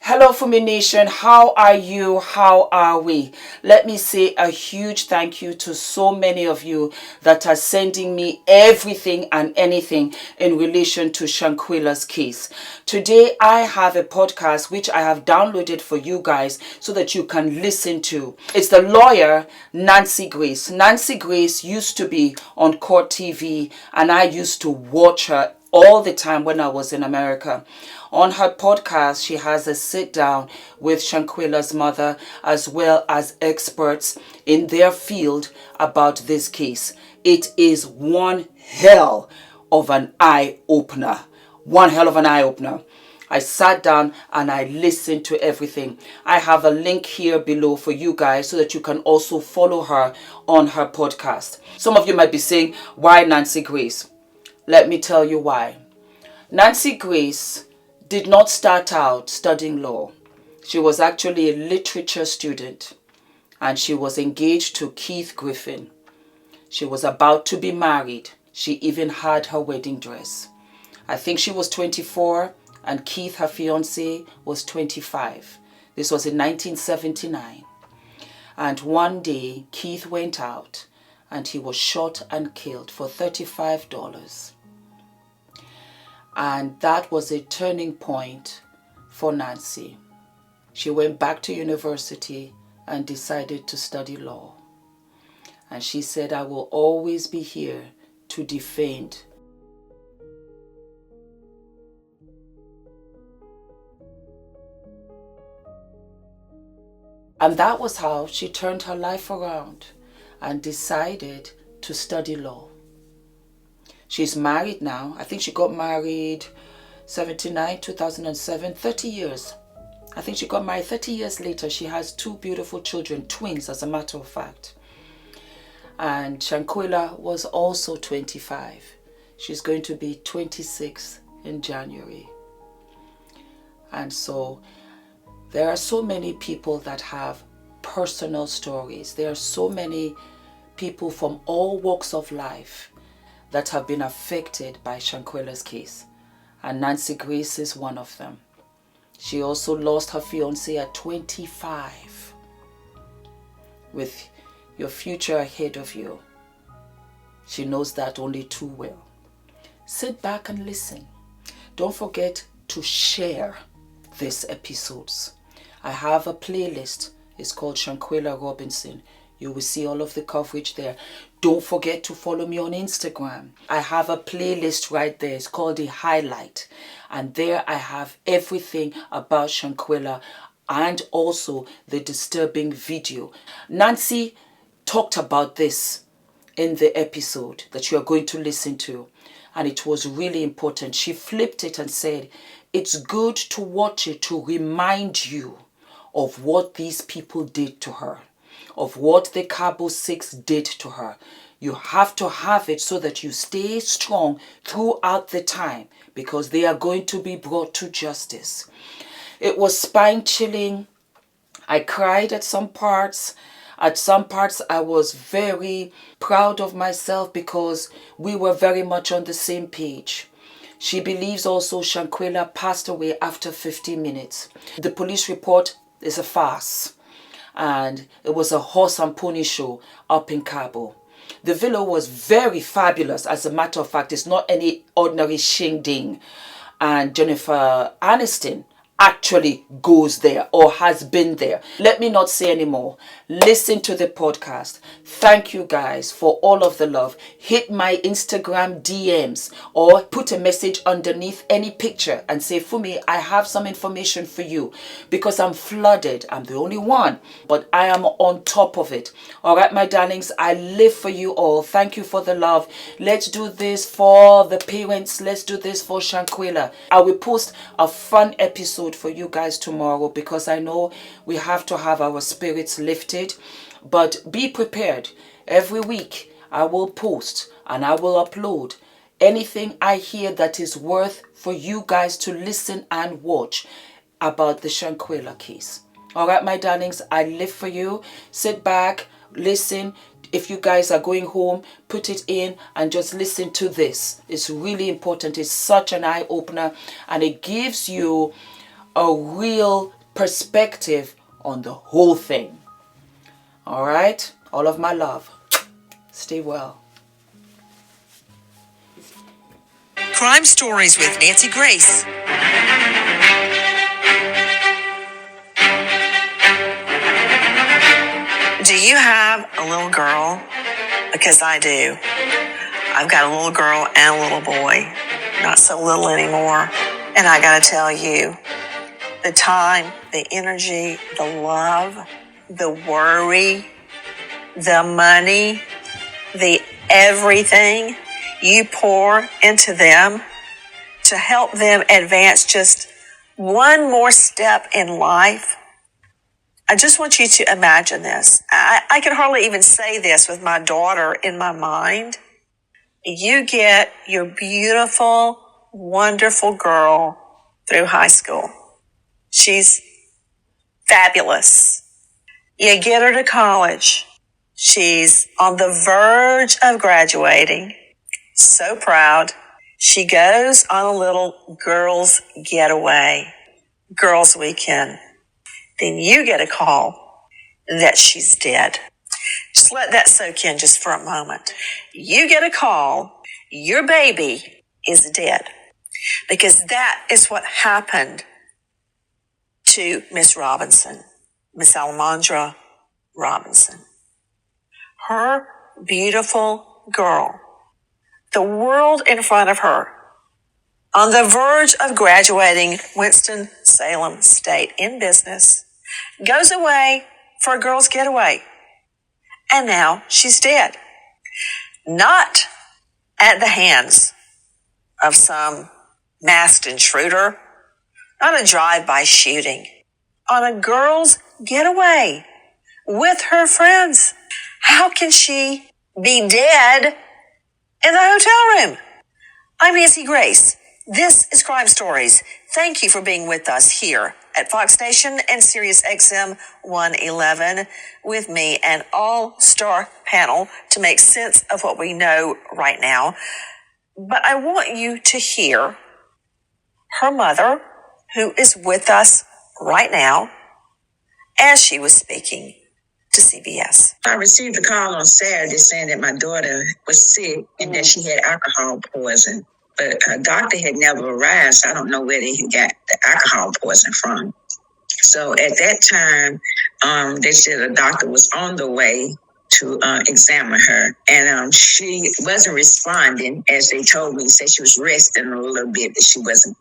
Hello Fumi Nation, how are you? How are we? Let me say a huge thank you to so many of you that are sending me everything and anything in relation to Shanquella's case. Today I have a podcast which I have downloaded for you guys so that you can listen to. It's the lawyer Nancy Grace. Nancy Grace used to be on Court TV and I used to watch her all the time when I was in America. On her podcast, she has a sit down with Shanquella's mother as well as experts in their field about this case. It is one hell of an eye-opener. One hell of an eye-opener. I sat down and I listened to everything. I have a link here below for you guys so that you can also follow her on her podcast. Some of you might be saying, why Nancy Grace? Let me tell you why. Nancy Grace did not start out studying law. She was actually a literature student and she was engaged to Keith Griffin. She was about to be married. She even had her wedding dress. I think she was 24 and Keith, her fiance, was 25. This was in 1979. And one day Keith went out and he was shot and killed for $35. And that was a turning point for Nancy. She went back to university and decided to study law. And she said, I will always be here to defend. And that was how she turned her life around and decided to study law. She's married now. I think she got married 79, 2007, 30 years. I think she got married 30 years later. She has two beautiful children, twins as a matter of fact. And Shanquella was also 25. She's going to be 26 in January. And so there are so many people that have personal stories. There are so many people from all walks of life that have been affected by Shanquella's case. And Nancy Grace is one of them. She also lost her fiancé at 25. With your future ahead of you, she knows that only too well. Sit back and listen. Don't forget to share these episodes. I have a playlist. It's called Shanquella Robinson. You will see all of the coverage there. Don't forget to follow me on Instagram. I have a playlist right there. It's called The Highlight. And there I have everything about Shanquella and also the disturbing video. Nancy talked about this in the episode that you are going to listen to. And it was really important. She flipped it and said, it's good to watch it to remind you of what these people did to her, of what the Cabo 6 did to her. You have to have it so that you stay strong throughout the time because they are going to be brought to justice. It was spine-chilling. I cried at some parts. At some parts, I was very proud of myself because we were very much on the same page. She believes also Shanquella passed away after 15 minutes. The police report is a farce. And it was a horse and pony show up in Cabo. The villa was very fabulous. As a matter of fact, it's not any ordinary shing-ding. And Jennifer Aniston actually goes there or has been there. Let me not say anymore. Listen to the podcast. Thank you guys for all of the love. Hit my Instagram DMs or put a message underneath any picture and say, Fumi, I have some information for you because I'm flooded. I'm the only one, but I am on top of it. All right, my darlings, I live for you all. Thank you for the love. Let's do this for the parents. Let's do this for Shanquella. I will post a fun episode for you guys tomorrow because I know we have to have our spirits lifted. But be prepared. Every week I will post and I will upload anything I hear that is worth for you guys to listen and watch about the Shanquella case. All right, my darlings, I live for you. Sit back, listen. If you guys are going home, put it in and just listen to this. It's really important. It's such an eye-opener, and it gives you a real perspective on the whole thing. All right? All of my love. Stay well. Crime Stories with Nancy Grace. Do you have a little girl? Because I do. I've got a little girl and a little boy. Not so little anymore. And I gotta tell you, the time, the energy, the love, the worry, the money, the everything you pour into them to help them advance just one more step in life. I just want you to imagine this. I can hardly even say this with my daughter in my mind. You get your beautiful, wonderful girl through high school. She's fabulous. You get her to college. She's on the verge of graduating. So proud. She goes on a little girls' getaway, girls' weekend. Then you get a call that she's dead. Just let that soak in just for a moment. You get a call, your baby is dead. Because that is what happened to Miss Robinson, Miss Almondra Robinson. Her beautiful girl, the world in front of her, on the verge of graduating Winston-Salem State in business, goes away for a girl's getaway. And now she's dead. Not at the hands of some masked intruder, not a drive-by shooting, on a girl's getaway with her friends. How can she be dead in the hotel room? I'm Nancy Grace. This is Crime Stories. Thank you for being with us here at Fox Nation and Sirius XM 111 with me, an all-star panel to make sense of what we know right now. But I want you to hear her mother, who is with us right now, as she was speaking to CBS. I received a call on Saturday saying that my daughter was sick and that she had alcohol poison. But a doctor had never arrived, so I don't know where they had got the alcohol poison from. So at that time, they said a doctor was on the way to examine her. And she wasn't responding, as they told me. Said she was resting a little bit, but she wasn't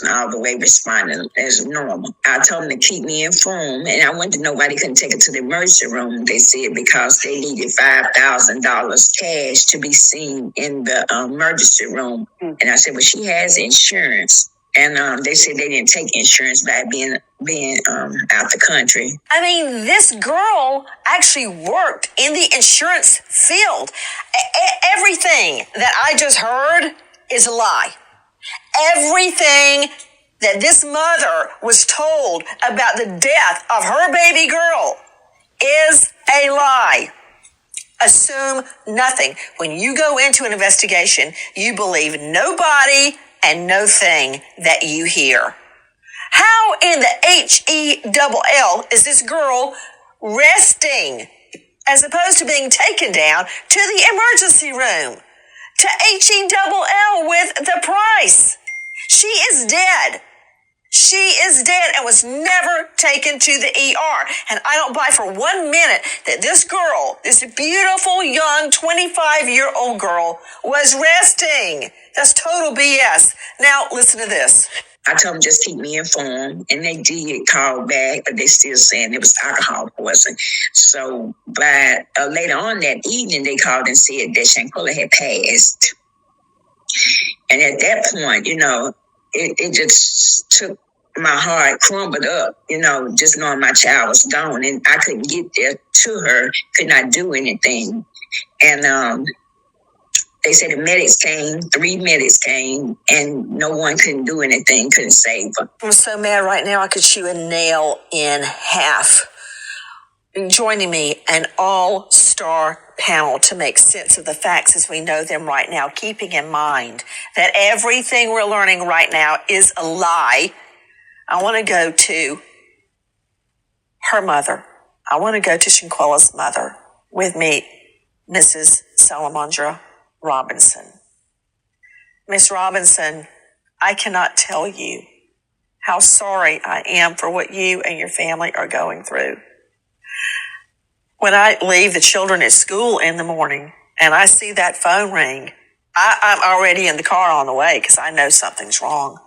all the way responding as normal. I told them to keep me informed, and I went to nobody couldn't take her to the emergency room, they said, because they needed $5,000 cash to be seen in the emergency room. And I said, well, she has insurance. And they said they didn't take insurance by being out the country. I mean, this girl actually worked in the insurance field. Everything that I just heard is a lie. Everything that this mother was told about the death of her baby girl is a lie. Assume nothing. When you go into an investigation, you believe nobody and no thing that you hear. How in the HELL is this girl resting as opposed to being taken down to the emergency room? To HELL with the price. She is dead. She is dead and was never taken to the ER. And I don't buy for 1 minute that this girl, this beautiful young 25-year-old girl, was resting. That's total BS. Now, listen to this. I told them just keep me informed, and they did call back, but they still saying it was alcohol poison. So, but later on that evening, they called and said that Shanquella had passed. And at that point, you know, it just took my heart crumbled up, just knowing my child was gone, and I couldn't get there to her, could not do anything. And they said the medics came, 3 medics came, and no one couldn't do anything, couldn't save her. I'm so mad right now I could chew a nail in half. Joining me, an all-star panel to make sense of the facts as we know them right now, keeping in mind that everything we're learning right now is a lie. I want to go to her mother. I want to go to Shanquella's mother. With me, Mrs. Salamandra Robinson. Miss Robinson, I cannot tell you how sorry I am for what you and your family are going through. When I leave the children at school in the morning and I see that phone ring, I'm already in the car on the way because I know something's wrong.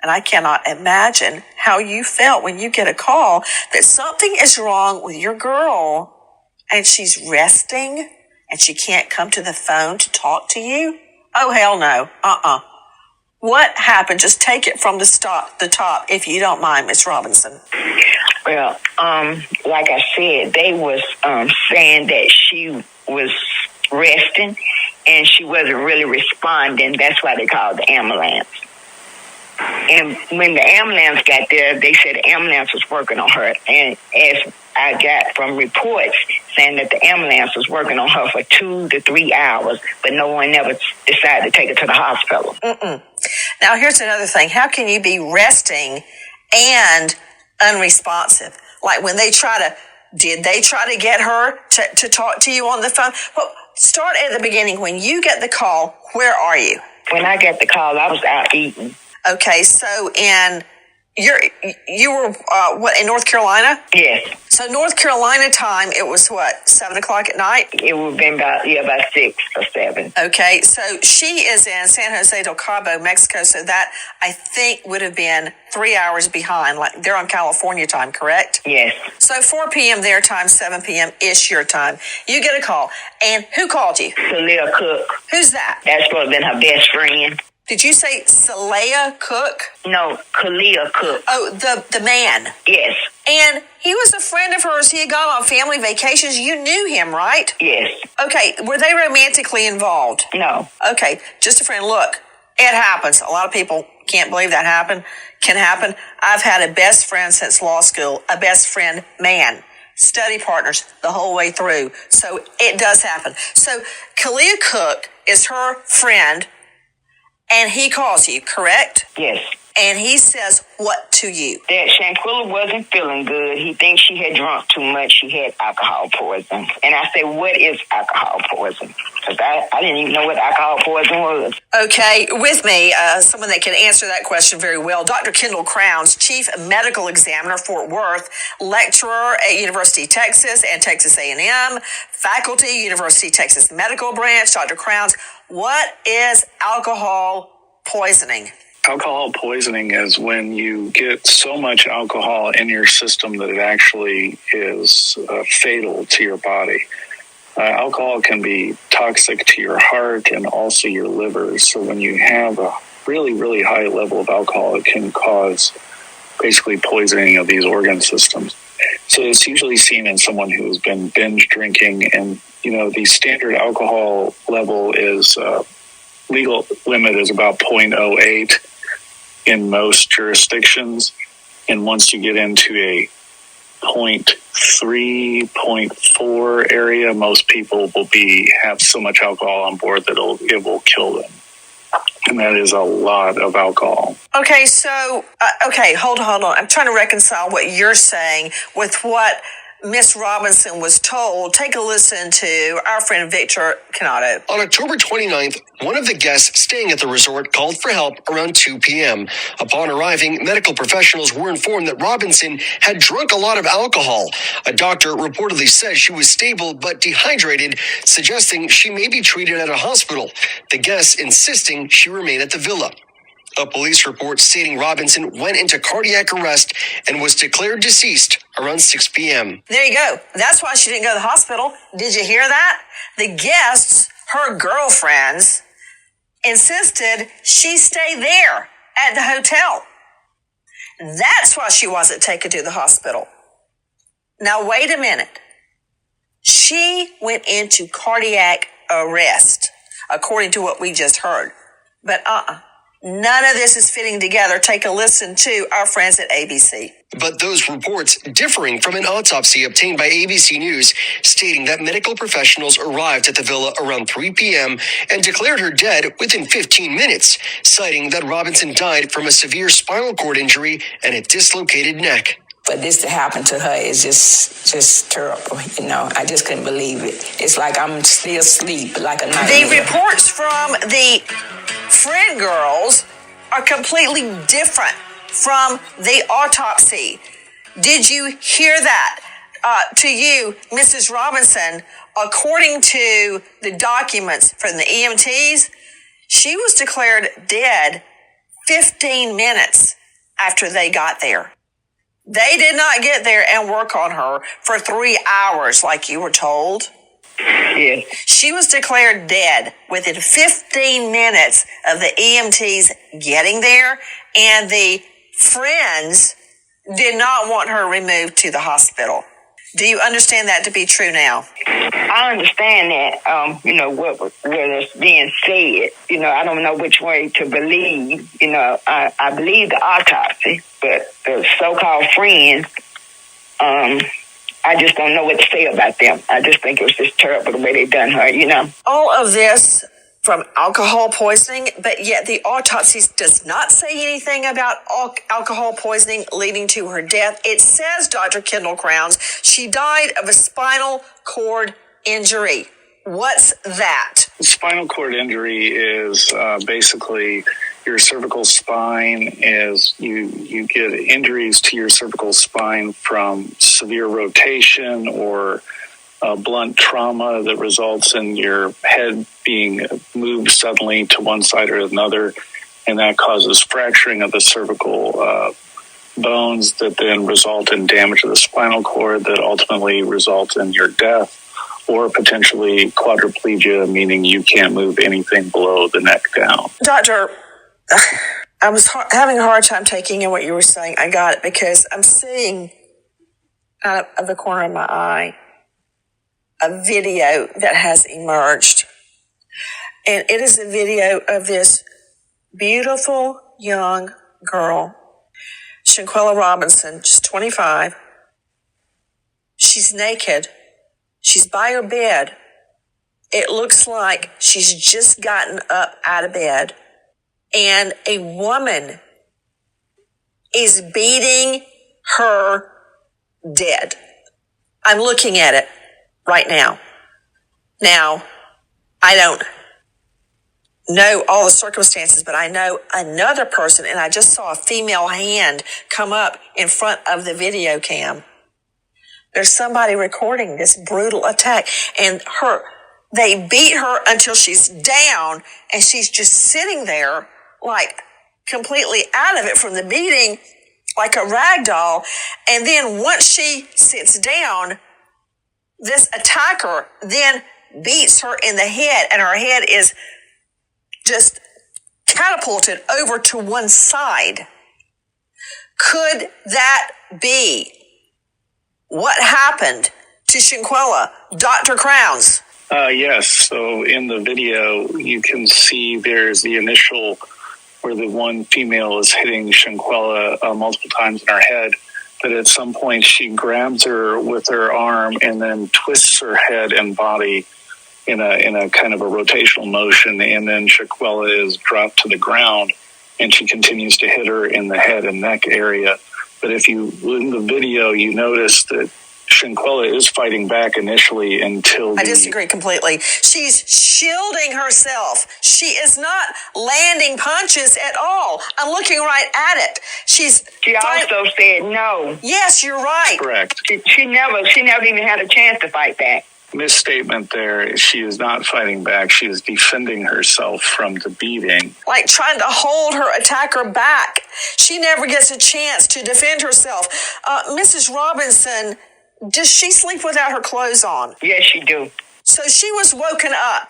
And I cannot imagine how you felt when you get a call that something is wrong with your girl and she's resting and she can't come to the phone to talk to you. Oh, hell no. What happened? Just take it from the top, if you don't mind, Miss Robinson. Well, like I said, they was saying that she was resting and she wasn't really responding. That's why they called the ambulance. And when the ambulance got there, they said the ambulance was working on her. And as I got from reports saying that the ambulance was working on her for 2 to 3 hours, but no one ever decided to take her to the hospital. Now, here's another thing. How can you be resting and unresponsive? Like when did they try to get her to talk to you on the phone? Well, start at the beginning. When you get the call, where are you? When I got the call, I was out eating. Okay, so you were in North Carolina? Yes. So North Carolina time, it was 7 o'clock at night? It would have been about 6 or 7. Okay, so she is in San Jose del Cabo, Mexico, so that I think would have been 3 hours behind. Like they're on California time, correct? Yes. So 4 p.m. their time, 7 p.m.-ish your time. You get a call. And who called you? Saleha Cook. Who's that? That's supposed to have been her best friend. Did you say Saleha Cook? No, Saleha Cook. Oh, the man. Yes. And he was a friend of hers. He had gone on family vacations. You knew him, right? Yes. Okay, were they romantically involved? No. Okay, just a friend. Look, it happens. A lot of people can't believe that can happen. I've had a best friend since law school, a best friend man. Study partners the whole way through. So it does happen. So Saleha Cook is her friend, and he calls you, correct? Yes. And he says what to you? That Shanquella wasn't feeling good. He thinks she had drunk too much. She had alcohol poison. And I said, what is alcohol poison? Because I didn't even know what alcohol poison was. Okay, with me, someone that can answer that question very well, Dr. Kendall Crowns, Chief Medical Examiner, Fort Worth, lecturer at University of Texas and Texas A&M, faculty, University of Texas Medical Branch. Dr. Crowns, what is alcohol poisoning? Alcohol poisoning is when you get so much alcohol in your system that it actually is fatal to your body. Alcohol can be toxic to your heart and also your liver. So when you have a really, really high level of alcohol, it can cause basically poisoning of these organ systems. So it's usually seen in someone who has been binge drinking, and the standard alcohol level is legal limit is about 0.08 in most jurisdictions. And once you get into a 0.3, 0.4 area, most people will have so much alcohol on board that it will kill them. And that is a lot of alcohol. Okay, so, hold on. I'm trying to reconcile what you're saying with what Miss Robinson was told. Take a listen to our friend Victor Canato. On October 29th, one of the guests staying at the resort called for help around 2 p.m. Upon arriving, medical professionals were informed that Robinson had drunk a lot of alcohol. A doctor reportedly said she was stable but dehydrated, suggesting she may be treated at a hospital. The guests insisting she remain at the villa. A police report stating Robinson went into cardiac arrest and was declared deceased around 6 p.m. There you go. That's why she didn't go to the hospital. Did you hear that? The guests, her girlfriends, insisted she stay there at the hotel. That's why she wasn't taken to the hospital. Now, wait a minute. She went into cardiac arrest, according to what we just heard. But none of this is fitting together. Take a listen to our friends at ABC. But those reports differing from an autopsy obtained by ABC News stating that medical professionals arrived at the villa around 3 p.m. and declared her dead within 15 minutes, citing that Robinson died from a severe spinal cord injury and a dislocated neck. For this to happen to her is just terrible. You know, I just couldn't believe it. It's like I'm still asleep, like a nightmare. The reports from the friend girls are completely different from the autopsy. Did you hear that? To you, Mrs. Robinson, according to the documents from the EMTs, she was declared dead 15 minutes after they got there. They did not get there and work on her for 3 hours like you were told. Yes. She was declared dead within 15 minutes of the EMTs getting there, and the friends did not want her removed to the hospital. Do you understand that to be true now? I understand that, what is being said. I don't know which way to believe. I believe the autopsy, but the so-called friends, I just don't know what to say about them. I just think it was just terrible the way they done her, All of this from alcohol poisoning, but yet the autopsy does not say anything about alcohol poisoning leading to her death. It says, Dr. Kendall Crowns, she died of a spinal cord injury. What's that? Spinal cord injury is basically your cervical spine. Is you get injuries to your cervical spine from severe rotation or blunt trauma that results in your head being moved suddenly to one side or another, and that causes fracturing of the cervical bones that then result in damage of the spinal cord that ultimately result in your death, or potentially quadriplegia, meaning you can't move anything below the neck down. Doctor, I was having a hard time taking in what you were saying. I got it because I'm seeing out of the corner of my eye a video that has emerged. And it is a video of this beautiful young girl, Shanquella Robinson, just 25. She's naked. She's by her bed. It looks like she's just gotten up out of bed. And a woman is beating her dead. I'm looking at it right now. Now, I don't know all the circumstances, but I know another person, and I just saw a female hand come up in front of the video cam. There's somebody recording this brutal attack, and they beat her until she's down, and she's just sitting there like completely out of it from the beating, like a rag doll. And then once she sits down, this attacker then beats her in the head, and her head is just catapulted over to one side. Could that be what happened to Shanquella, Dr. Crowns? Yes. So in the video, you can see there's the initial where the one female is hitting Shanquella multiple times in her head. But at some point, she grabs her with her arm and then twists her head and body in a kind of a rotational motion. And then Shanquella is dropped to the ground, and she continues to hit her in the head and neck area. But if you look in the video, you notice that Shanquella is fighting back initially until I disagree completely. She's shielding herself. She is not landing punches at all. I'm looking right at it. She also said no. Yes, you're right. Correct. She never even had a chance to fight back. Misstatement there. She is not fighting back. She is defending herself from the beating. Like trying to hold her attacker back. She never gets a chance to defend herself. Mrs. Robinson, does she sleep without her clothes on? Yes, she do. So she was woken up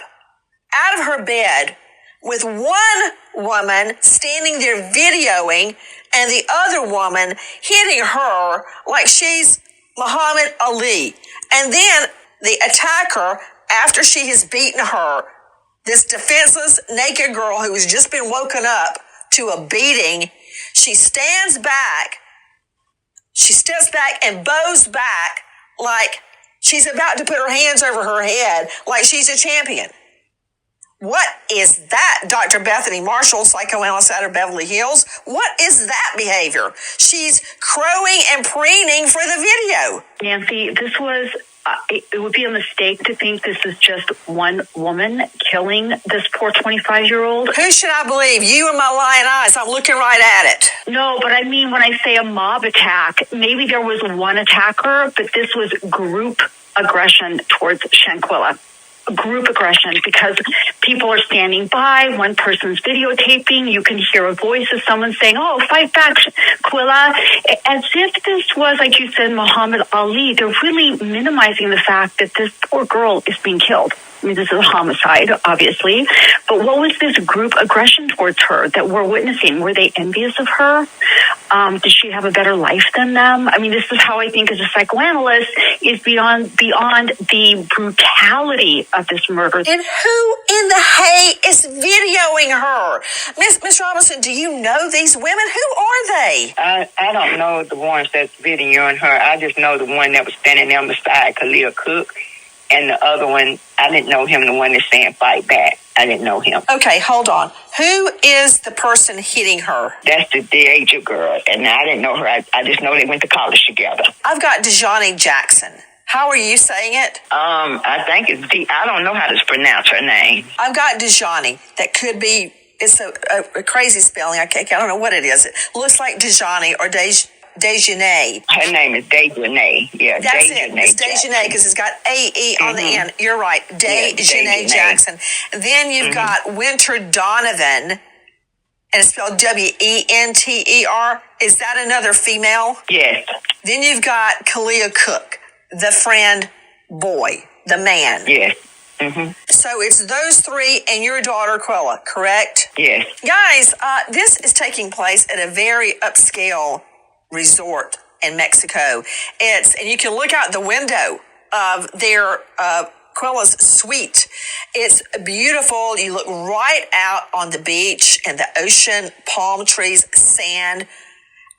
out of her bed with one woman standing there videoing, and the other woman hitting her like she's Muhammad Ali. And then the attacker, after she has beaten her, this defenseless naked girl who has just been woken up to a beating, she steps back and bows back like she's about to put her hands over her head like she's a champion. What is that, Dr. Bethany Marshall, psychoanalyst out of Beverly Hills? What is that behavior? She's crowing and preening for the video. Nancy, this was, it would be a mistake to think this is just one woman killing this poor 25-year-old. Who should I believe? You and my lying eyes. I'm looking right at it. No, but I mean, when I say a mob attack, maybe there was one attacker, but this was group aggression towards Shanquella. Group aggression, because people are standing by, one person's videotaping, you can hear a voice of someone saying, "Oh, fight back, Quilla," as if this was, like you said, Muhammad Ali. They're really minimizing the fact that this poor girl is being killed. I mean, this is a homicide, obviously, but what was this group aggression towards her that we're witnessing? Were they envious of her? Did she have a better life than them? I mean, this is how I think, as a psychoanalyst, is beyond the brutality of this murder. And who in the hay is videoing her? Miss Robinson, do you know these women? Who are they? I don't know the ones that's videoing her. I just know the one that was standing there beside Khalil Cook. And the other one, I didn't know him, the one that's saying fight back. I didn't know him. Okay, hold on. Who is the person hitting her? That's the DH girl, and I didn't know her. I just know they went to college together. I've got Dejani Jackson. How are you saying it? I think it's I don't know how to pronounce her name. I've got Dejani. That could be, it's a crazy spelling. I don't know what it is. It looks like Dejani or Dejanay. Her name is Dejanay. Yeah, that's it. It's Dejanay because it's got A-E on the end. You're right. Dejanay Jackson. Then you've got Winter Donovan, and it's spelled W-E-N-T-E-R. Is that another female? Yes. Then you've got Khalil Cook, the friend boy, the man. Yes. So it's those three and your daughter, Quella, correct? Yes. Guys, this is taking place at a very upscale resort in Mexico. And you can look out the window of their Quella's suite. It's beautiful. You look right out on the beach and the ocean, palm trees, sand.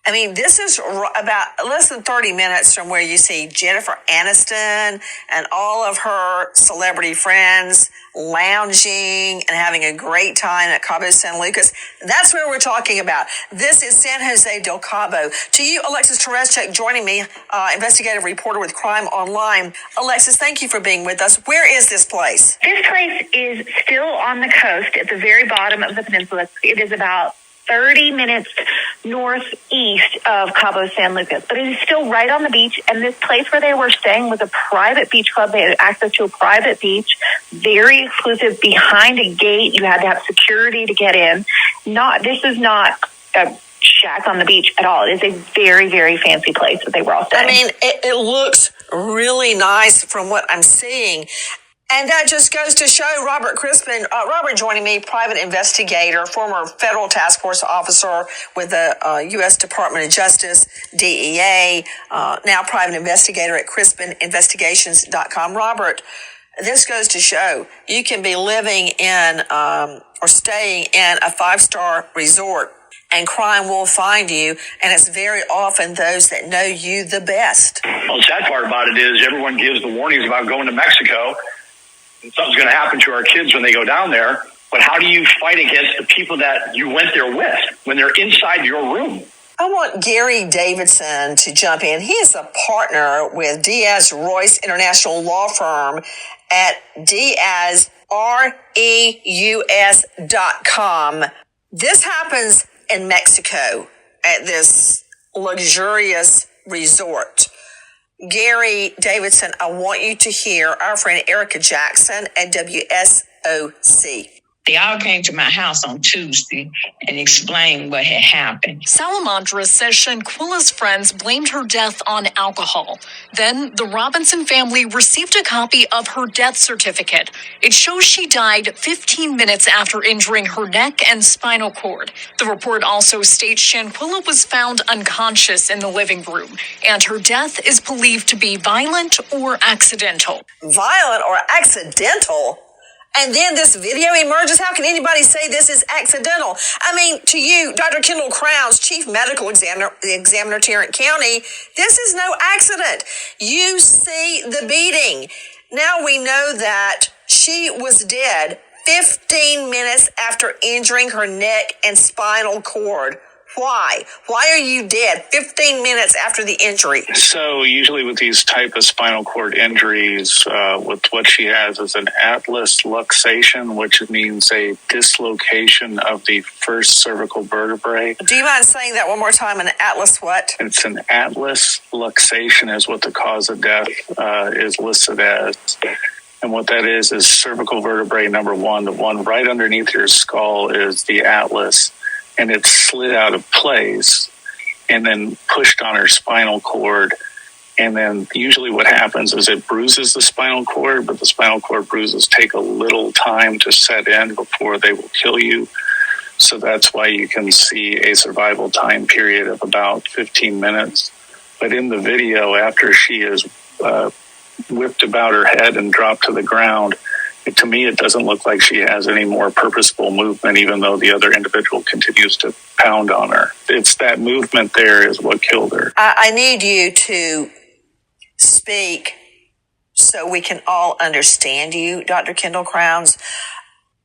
I mean, this is about less than 30 minutes from where you see Jennifer Aniston and all of her celebrity friends lounging and having a great time at Cabo San Lucas. That's where we're talking about. This is San Jose del Cabo. To you, Alexis Tereszcek, joining me, investigative reporter with Crime Online. Alexis, thank you for being with us. Where is this place? This place is still on the coast at the very bottom of the peninsula. It is about 30 minutes northeast of Cabo San Lucas, but it is still right on the beach. And this place where they were staying was a private beach club. They had access to a private beach, very exclusive, behind a gate. You had to have security to get in. This is not a shack on the beach at all. It is a very, very fancy place that they were all staying. I mean, it looks really nice from what I'm seeing. And that just goes to show Robert Crispin, Robert joining me, private investigator, former federal task force officer with the U.S. Department of Justice, DEA, now private investigator at CrispinInvestigations.com. Robert, this goes to show you can be living in or staying in a 5-star resort and crime will find you, and it's very often those that know you the best. Well, the sad part about it is everyone gives the warnings about going to Mexico. Something's going to happen to our kids when they go down there. But how do you fight against the people that you went there with when they're inside your room? I want Gary Davidson to jump in. He is a partner with Diaz Royce International Law Firm at DiazReus.com. This happens in Mexico at this luxurious resort. Gary Davidson, I want you to hear our friend Erica Jackson at WSOC. They all came to my house on Tuesday and explained what had happened. Salamandra says Shanquella's friends blamed her death on alcohol. Then the Robinson family received a copy of her death certificate. It shows she died 15 minutes after injuring her neck and spinal cord. The report also states Shanquella was found unconscious in the living room, and her death is believed to be violent or accidental. Violent or accidental? And then this video emerges. How can anybody say this is accidental? I mean, to you, Dr. Kendall Crowns, Chief Medical Examiner, Tarrant County, this is no accident. You see the beating. Now we know that she was dead 15 minutes after injuring her neck and spinal cord. Why? Why are you dead 15 minutes after the injury? So usually with these type of spinal cord injuries, with what she has is an atlas luxation, which means a dislocation of the first cervical vertebrae. Do you mind saying that one more time? An atlas what? It's an atlas luxation is what the cause of death is listed as. And what that is cervical vertebrae number one. The one right underneath your skull is the atlas. And it's slid out of place and then pushed on her spinal cord. And then usually what happens is it bruises the spinal cord, but the spinal cord bruises take a little time to set in before they will kill you. So that's why you can see a survival time period of about 15 minutes. But in the video, after she is whipped about her head and dropped to the ground, to me, it doesn't look like she has any more purposeful movement, even though the other individual continues to pound on her. It's that movement there is what killed her. I need you to speak so we can all understand you, Dr. Kendall Crowns,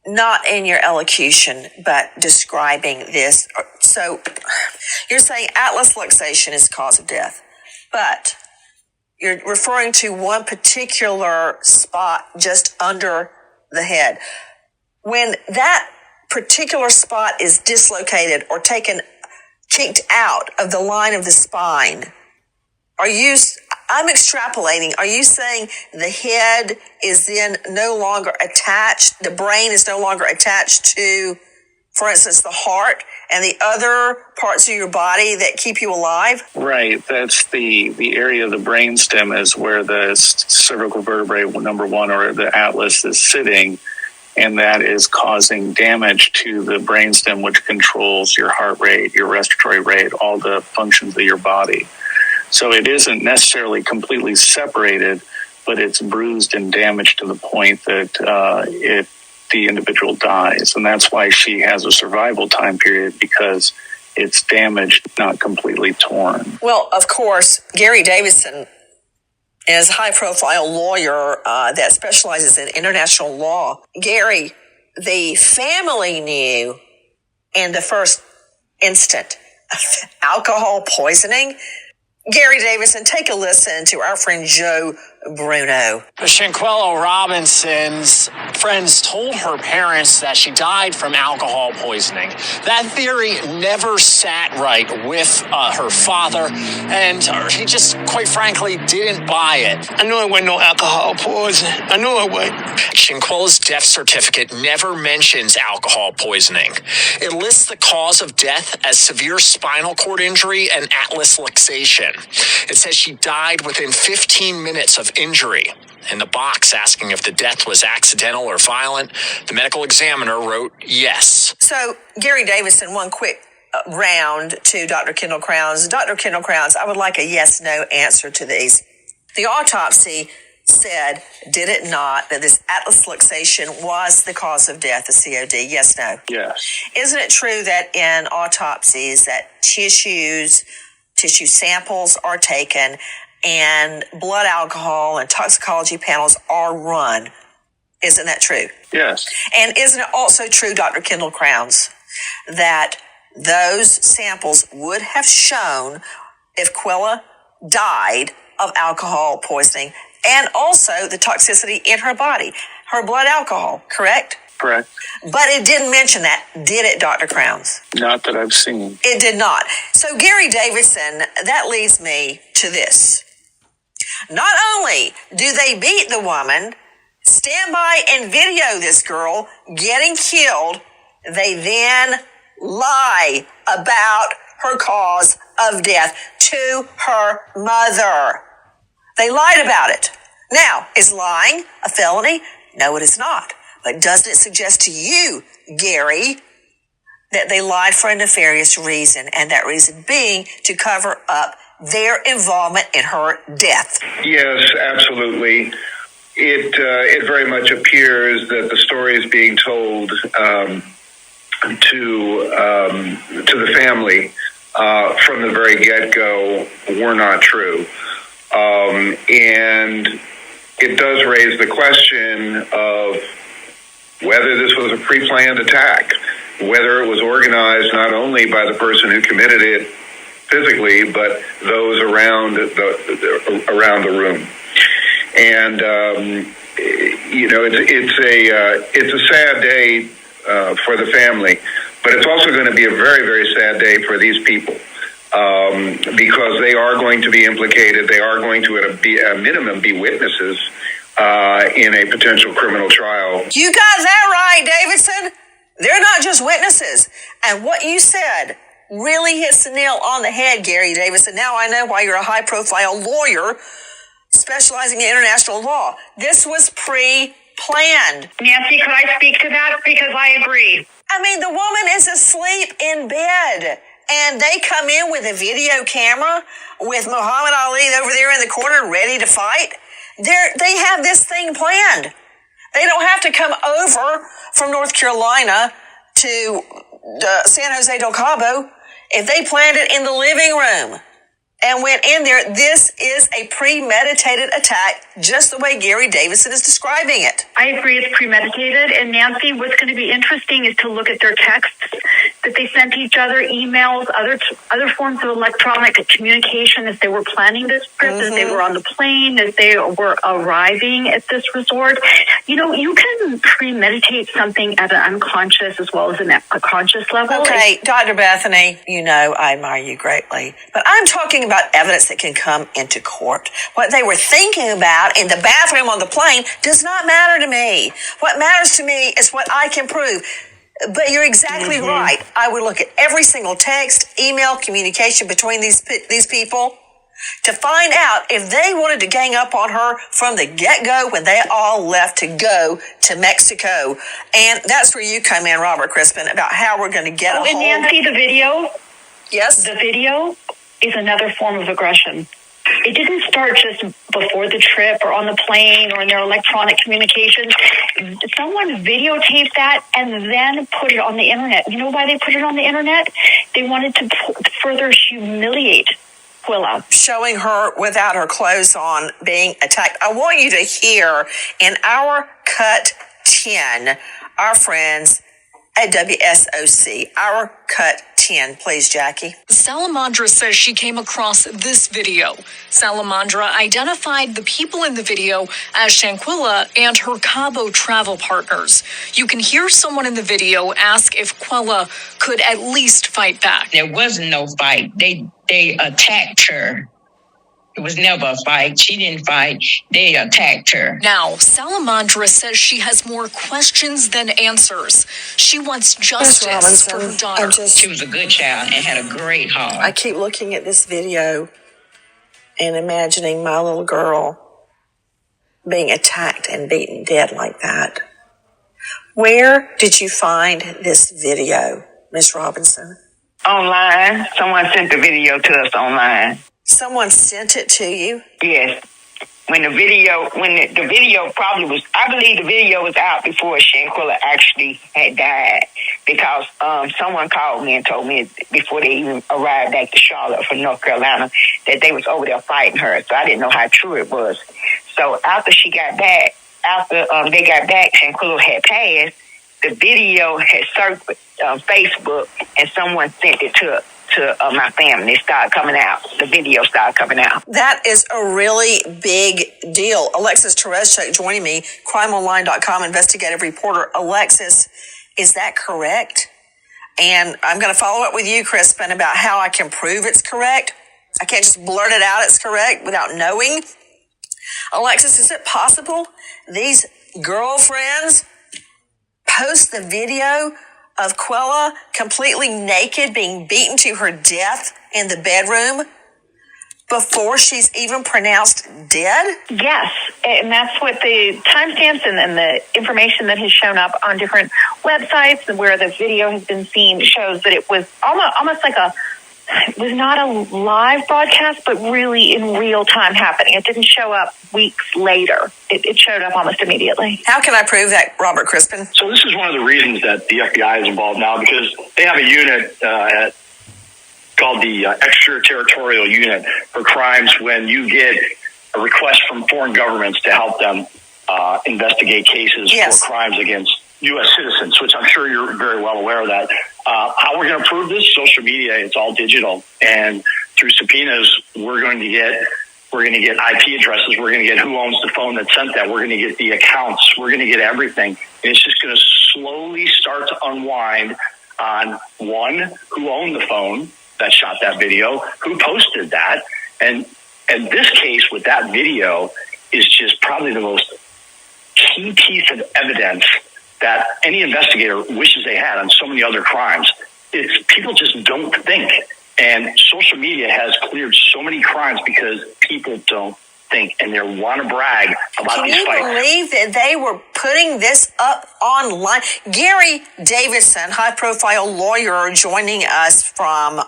not in your elocution, but describing this. So you're saying atlas luxation is the cause of death, but you're referring to one particular spot just under the head. When that particular spot is dislocated or kicked out of the line of the spine, I'm extrapolating. Are you saying the head is then no longer attached, the brain is no longer attached to, for instance, the heart and the other parts of your body that keep you alive? Right. That's the area of the brainstem is where the cervical vertebrae number one or the atlas is sitting, and that is causing damage to the brainstem, which controls your heart rate, your respiratory rate, all the functions of your body. So it isn't necessarily completely separated, but it's bruised and damaged to the point that the individual dies. And that's why she has a survival time period, because it's damaged, not completely torn. Well, of course, Gary Davison is a high-profile lawyer that specializes in international law. Gary, the family knew in the first instant alcohol poisoning. Gary Davison, take a listen to our friend Joe Bruno. Shanquella Robinson's friends told her parents that she died from alcohol poisoning. That theory never sat right with her father, and he just, quite frankly, didn't buy it. I knew it wasn't no alcohol poisoning. I knew it wasn't. Shanquella's death certificate never mentions alcohol poisoning. It lists the cause of death as severe spinal cord injury and atlas luxation. It says she died within 15 minutes of injury. In the box asking if the death was accidental or violent, the medical examiner wrote yes. So, Gary Davison, one quick round to Dr. Kendall Crowns. Dr. Kendall Crowns, I would like a yes-no answer to these. The autopsy said, did it not, that this atlas luxation was the cause of death, the COD? Yes, no? Yes. Isn't it true that in autopsies that tissue samples are taken and blood alcohol and toxicology panels are run? Isn't that true? Yes. And isn't it also true, Dr. Kendall Crowns, that those samples would have shown if Quella died of alcohol poisoning and also the toxicity in her body, her blood alcohol, correct? Correct. But it didn't mention that, did it, Dr. Crowns? Not that I've seen. It did not. So, Gary Davison, that leads me to this. Not only do they beat the woman stand by and video this girl getting killed. They then lie about her cause of death to her mother. They lied about it. Now, is lying a felony? No, it is not. But doesn't it suggest to you, Gary, that they lied for a nefarious reason, and that reason being to cover up their involvement in her death? Yes, absolutely. It very much appears that the story is being told to the family from the very get-go were not true. And it does raise the question of whether this was a pre-planned attack, whether it was organized not only by the person who committed it physically, but those around the room. And it's a sad day for the family, but it's also going to be a very, very sad day for these people because they are going to be implicated. They are going to, at a minimum, be witnesses in a potential criminal trial. You got that right, Davidson. They're not just witnesses. And what you said really hits the nail on the head, Gary Davidson. Now I know why you're a high-profile lawyer specializing in international law. This was pre-planned. Nancy, could I speak to that? Because I agree. I mean, the woman is asleep in bed, and they come in with a video camera with Muhammad Ali over there in the corner ready to fight. They have this thing planned. They don't have to come over from North Carolina to San Jose del Cabo. If they planned it in the living room and went in there, this is a premeditated attack, just the way Gary Davidson is describing it. I agree it's premeditated. And Nancy, what's going to be interesting is to look at their texts that they sent each other, emails, other forms of electronic communication as they were planning this trip, as they were on the plane, as they were arriving at this resort. You know, you can premeditate something at an unconscious as well as a conscious level. Okay, Dr. Bethany, you know I admire you greatly, but I'm talking about evidence that can come into court. What they were thinking about in the bathroom on the plane does not matter to me. What matters to me is what I can prove. But you're exactly right. I would look at every single text, email, communication between these people to find out if they wanted to gang up on her from the get-go when they all left to go to Mexico. And that's where you come in, Robert Crispin, about how we're going to get a hold. And Nancy, the video? Yes? The video is another form of aggression. It didn't start just before the trip or on the plane or in their electronic communications. Someone videotaped that and then put it on the internet. You know why they put it on the internet? They wanted to further humiliate Quilla. Showing her without her clothes on being attacked. I want you to hear in our Cut 10, our friends at WSOC, our Cut 10. Please, Jackie. Salamandra says she came across this video. Salamandra identified the people in the video as Shanquella and her Cabo travel partners. You can hear someone in the video ask if Quella could at least fight back. There wasn't no fight. They attacked her. It was never a fight. She didn't fight. They attacked her. Now, Salamandra says she has more questions than answers. She wants justice for her daughter. She was a good child and had a great heart. I keep looking at this video and imagining my little girl being attacked and beaten dead like that. Where did you find this video, Miss Robinson? Online. Someone sent the video to us online. Someone sent it to you? Yes. When the video probably was, I believe the video was out before Shanquella actually had died, because someone called me and told me before they even arrived back to Charlotte from North Carolina that they was over there fighting her. So I didn't know how true it was. So after she got back, they got back, Shanquella had passed. The video had surfaced on Facebook, and someone sent it to my family. It started coming out. The video started coming out. That is a really big deal. Alexis Tereszcuk joining me, crimeonline.com investigative reporter. Alexis, is that correct? And I'm going to follow up with you, Crispin, about how I can prove it's correct. I can't just blurt it out it's correct without knowing. Alexis, is it possible these girlfriends post the video of Quella completely naked being beaten to her death in the bedroom before she's even pronounced dead? Yes, and that's what the timestamps and the information that has shown up on different websites where the video has been seen shows that it was almost like it was not a live broadcast, but really in real time happening. It didn't show up weeks later. It showed up almost immediately. How can I prove that, Robert Crispin? So this is one of the reasons that the FBI is involved now, because they have a unit called the extraterritorial unit for crimes when you get a request from foreign governments to help them investigate cases for crimes against U.S. citizens, which I'm sure you're very well aware of that. How we're going to prove this? Social media, it's all digital. And through subpoenas, we're going to get IP addresses. We're going to get who owns the phone that sent that. We're going to get the accounts. We're going to get everything. And it's just going to slowly start to unwind on, one, who owned the phone that shot that video, who posted that. And this case with that video is just probably the most key piece of evidence that any investigator wishes they had on so many other crimes. It's people just don't think. And social media has cleared so many crimes because people don't think and they want to brag about these fights. Can you believe that they were putting this up online? Gary Davison, high-profile lawyer, joining us from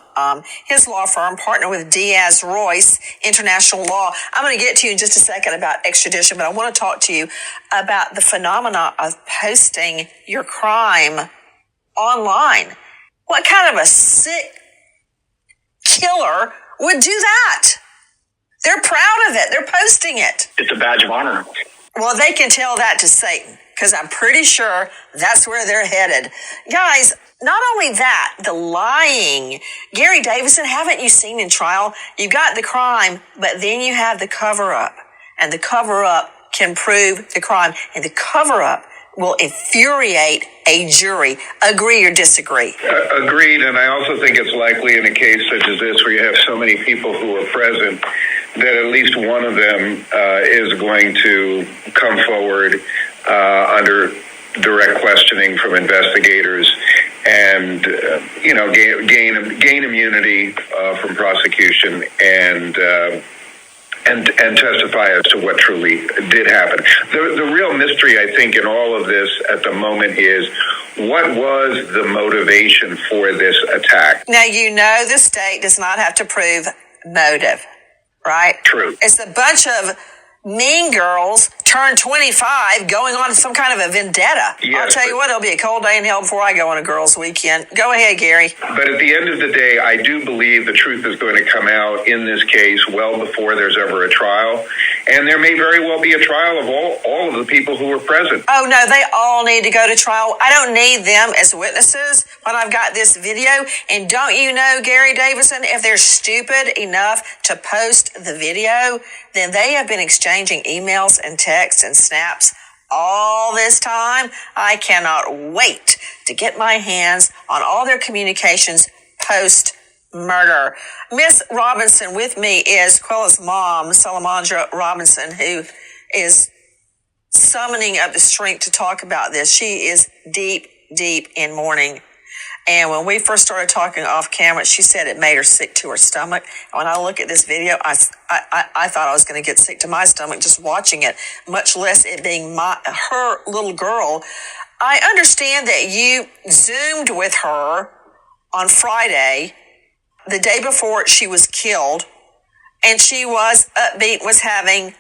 his law firm, partner with Diaz Royce International Law. I'm going to get to you in just a second about extradition, but I want to talk to you about the phenomena of posting your crime online. What kind of a sick killer would do that? They're proud of it. They're posting it. It's a badge of honor. Well, they can tell that to Satan, because I'm pretty sure that's where they're headed. Guys, not only that, the lying. Gary Davison, haven't you seen in trial? You got the crime, but then you have the cover-up. And the cover-up can prove the crime. And the cover-up will infuriate a jury. Agree or disagree? Agreed, and I also think it's likely in a case such as this where you have so many people who are present that at least one of them is going to come forward under direct questioning from investigators and gain immunity from prosecution and testify as to what truly did happen. The real mystery, I think, in all of this at the moment is what was the motivation for this attack? Now, you know the state does not have to prove motive, right? True. It's a bunch of mean girls turned 25 going on some kind of a vendetta. Yes, I'll tell you what, it'll be a cold day in hell before I go on a girls' weekend. Go ahead, Gary. But at the end of the day, I do believe the truth is going to come out in this case well before there's ever a trial. And there may very well be a trial of all of the people who were present. Oh, no, they all need to go to trial. I don't need them as witnesses when I've got this video. And don't you know, Gary Davison, if they're stupid enough to post the video, then they have been exchanging emails and texts and snaps all this time. I cannot wait to get my hands on all their communications post-murder. Miss Robinson with me is Quella's mom, Salamandra Robinson, who is summoning up the strength to talk about this. She is deep, deep in mourning. And when we first started talking off camera, she said it made her sick to her stomach. When I look at this video, I thought I was going to get sick to my stomach just watching it, much less it being her little girl. I understand that you Zoomed with her on Friday, the day before she was killed, and she was upbeat, was having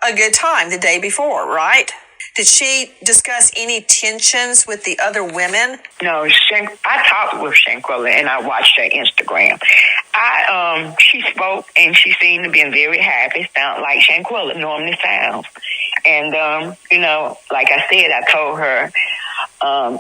a good time the day before, right? Did she discuss any tensions with the other women? No, I talked with Shanquella and I watched her Instagram. She spoke and she seemed to be very happy, sound like Shanquella normally sounds. And, like I said, I told her,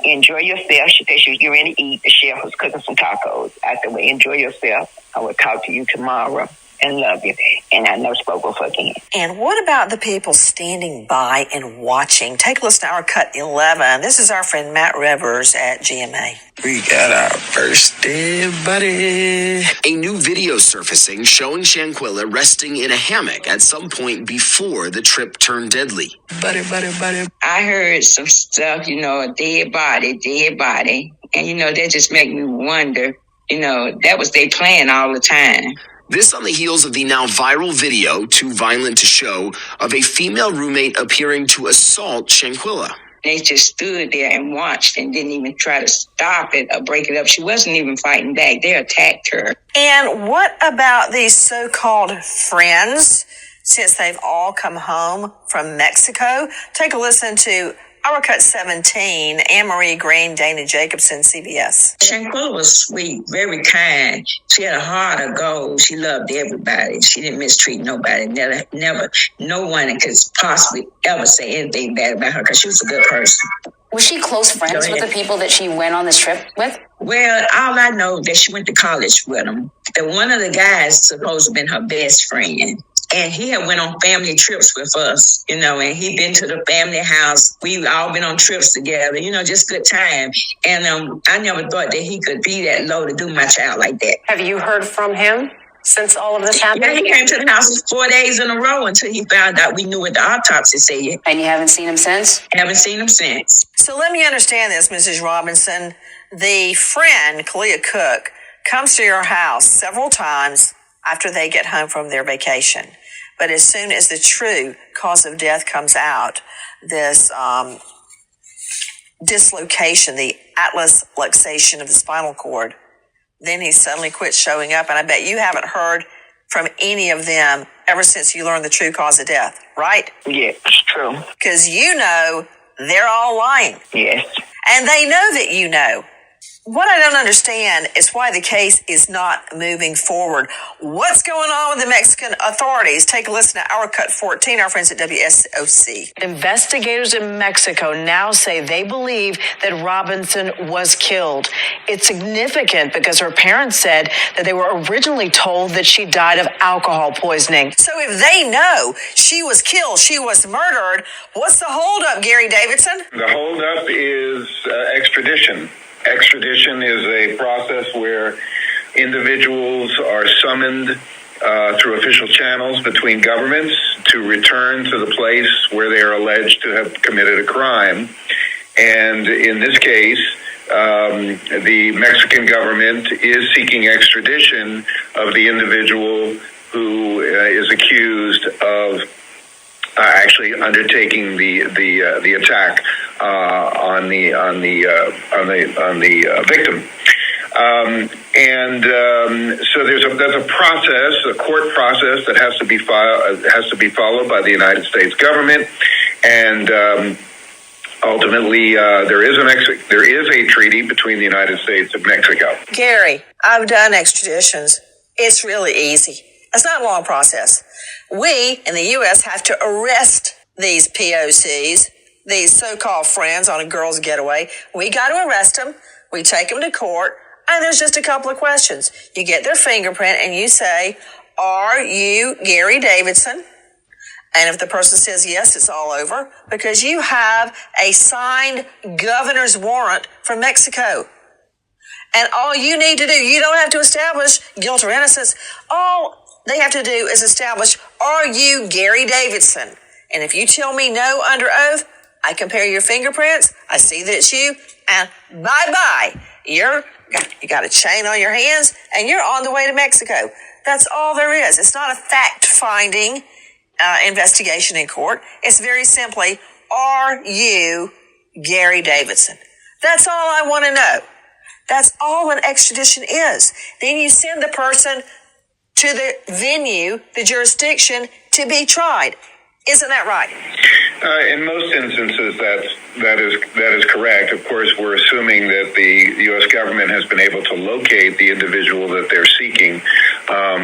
enjoy yourself. She said she was getting ready to eat. The chef was cooking some tacos. I said, well, enjoy yourself. I will talk to you tomorrow. and love you. And I never spoke with her again. And what about the people standing by and watching? Take a listen to our cut 11. This is our friend Matt Rivers at GMA. We got our first dead buddy. A new video surfacing showing Shanquella resting in a hammock at some point before the trip turned deadly. Buddy. I heard some stuff, a dead body. And, that just made me wonder, that was their plan all the time. This on the heels of the now viral video, Too Violent to Show, of a female roommate appearing to assault Shanquella. They just stood there and watched and didn't even try to stop it or break it up. She wasn't even fighting back. They attacked her. And what about these so-called friends, since they've all come home from Mexico? Take a listen to Our Cut 17, Anne-Marie Green, Dana Jacobson, CBS. Shanquella was sweet, very kind. She had a heart of gold. She loved everybody. She didn't mistreat nobody. Never, no one could possibly ever say anything bad about her because she was a good person. Was she close friends with the people that she went on this trip with? Well, all I know that she went to college with them. That one of the guys supposed to have been her best friend. And he had went on family trips with us, and he'd been to the family house. We've all been on trips together, just good time. And I never thought that he could be that low to do my child like that. Have you heard from him since all of this happened? Yeah, he came to the house 4 days in a row until he found out we knew what the autopsy said. And you haven't seen him since? Haven't seen him since. So let me understand this, Mrs. Robinson. The friend, Kalia Cook, comes to your house several times after they get home from their vacation. But as soon as the true cause of death comes out, this dislocation, the atlas luxation of the spinal cord, then he suddenly quits showing up. And I bet you haven't heard from any of them ever since you learned the true cause of death, right? Yeah, it's true. Because they're all lying. Yes. And they know that you know. What I don't understand is why the case is not moving forward. What's going on with the Mexican authorities? Take a listen to Our Cut 14, our friends at WSOC. Investigators in Mexico now say they believe that Robinson was killed. It's significant because her parents said that they were originally told that she died of alcohol poisoning. So if they know she was killed, she was murdered, what's the holdup, Gary Davidson? The holdup is extradition. Extradition is a process where individuals are summoned through official channels between governments to return to the place where they are alleged to have committed a crime. And in this case, the Mexican government is seeking extradition of the individual who is accused of actually undertaking the attack on the victim, so there's a process, a court process that has to be followed by the United States government, and ultimately there is a treaty between the United States and Mexico. Gary, I've done extraditions. It's really easy. It's not a long process. We in the U.S. have to arrest these POCs, these so-called friends on a girl's getaway. We got to arrest them. We take them to court, and there's just a couple of questions. You get their fingerprint, and you say, "Are you Gary Davidson?" And if the person says yes, it's all over because you have a signed governor's warrant from Mexico. And all you need to do, you don't have to establish guilt or innocence. All they have to do is establish, are you Gary Davidson? And if you tell me no under oath, I compare your fingerprints, I see that it's you, and bye-bye. You got a chain on your hands, and you're on the way to Mexico. That's all there is. It's not a fact-finding investigation in court. It's very simply, are you Gary Davidson? That's all I want to know. That's all an extradition is. Then you send the person to the venue, the jurisdiction, to be tried. Isn't that right? In most instances, that is correct. Of course, we're assuming that the U.S. government has been able to locate the individual that they're seeking,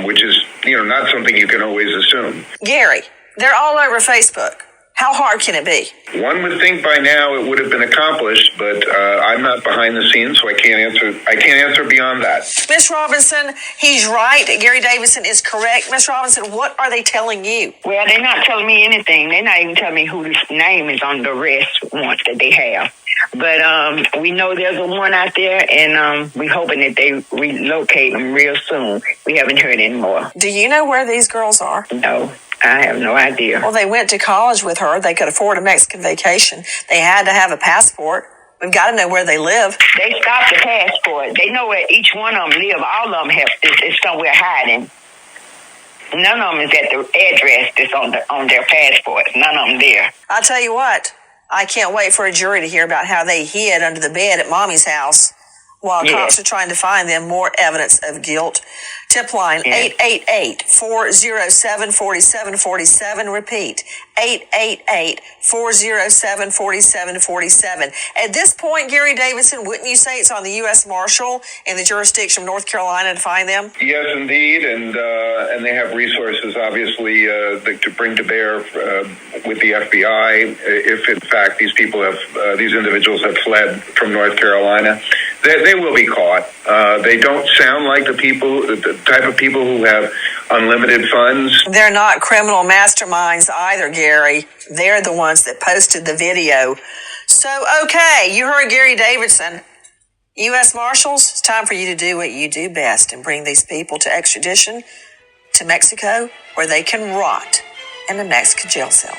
which is not something you can always assume. Gary, they're all over Facebook. How hard can it be? One would think by now it would have been accomplished, but I'm not behind the scenes, so I can't answer beyond that. Miss Robinson, he's right. Gary Davidson is correct. Miss Robinson, what are they telling you? Well, they're not telling me anything. They're not even telling me whose name is on the arrest warrant that they have. But we know there's a one out there, and we're hoping that they relocate them real soon. We haven't heard any more. Do you know where these girls are? No. I have no idea. Well, they went to college with her. They could afford a Mexican vacation. They had to have a passport. We've got to know where they live. They stopped the passport. They know where each one of them live. All of them is somewhere hiding. None of them is at the address that's on their passport. None of them there. I'll tell you what. I can't wait for a jury to hear about how they hid under the bed at Mommy's house while cops are trying to find them more evidence of guilt. Tip line 888-407-4747. Repeat, 888-407-4747. At this point, Gary Davidson, wouldn't you say it's on the U.S. Marshal in the jurisdiction of North Carolina to find them? Yes, indeed, and they have resources, obviously, to bring to bear with the FBI if, in fact, these individuals have fled from North Carolina. They will be caught. They don't sound like the type of people who have unlimited funds. They're not criminal masterminds either, Gary. They're the ones that posted the video. So, okay, you heard Gary Davidson. U.S. Marshals, it's time for you to do what you do best and bring these people to extradition to Mexico where they can rot in a Mexican jail cell.